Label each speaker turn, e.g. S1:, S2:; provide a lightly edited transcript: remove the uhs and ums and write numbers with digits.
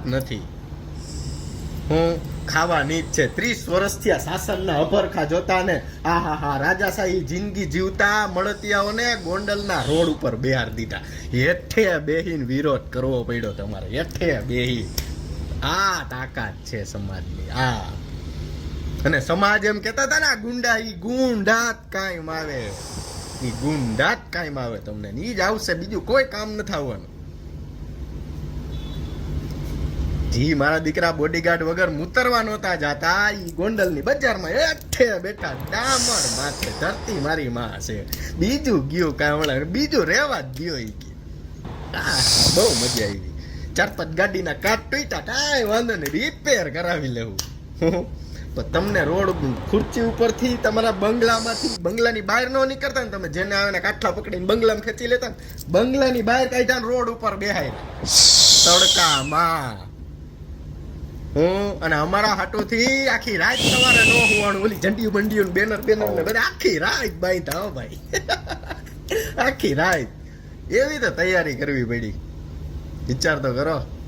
S1: વાત નથી. હું ખાવાની જ છે. 30 વર્ષથી આ શાસનના અભરખા જોતા ને હા રાજાશાહી જિંદગી જીવતા મળતિયાઓને ગોંડલના રોડ ઉપર બેહાર દીધા. હેઠે બેહીને વિરોધ કરવો પડ્યો તમારે, હેઠે બેહી. આ તાકાત છે સમાજની. અને સમાજ એમ કહેતા હતા ને ગુંડા, ઈ ગુંડાત કાયમ આવે, ઈ ગુંડાત કાયમ આવે તમને, ઈ જ આવશે, બીજું કોઈ કામ નથી આવવાનું. જી મારા દીકરા બોડીગાર્ડ વગર મુતરવા નહોતા જાતા, ઈ ગોંડલની બજારમાં હેઠે બેઠા ડામર માથે, ધરતી મારી માં છે, બીજું ગયું કામળા, બીજું રેવા જ ગયો. ઈ બહુ મજા આવી. 4-5 ગાડીના કાટ તૂટ્યા, કાંઈ વાંધો નહીં, રિપેર કરાવી લેવું. પણ તમને રોડ ખુરચી ઉપરથી તમારા બંગલામાંથી, બંગલાની બહાર ન નીકળતા ને તમે, જેને આવે ને કાઠલા પકડીને બંગલામાં ખેંચી લેતા ને, બંગલાની બહાર કાઢ્યા રોડ ઉપર બેહાય તડકામાં. અને અમારા હાટોથી આખી રાત સવારે ન હોવાનું, ઓલી ઝંડિયું બંડિયું બેનર ને બધા આખી રાત બાંધતા. હો ભાઈ, આખી રાત એવી તો તૈયારી કરવી પડી. વિચાર તો કરો.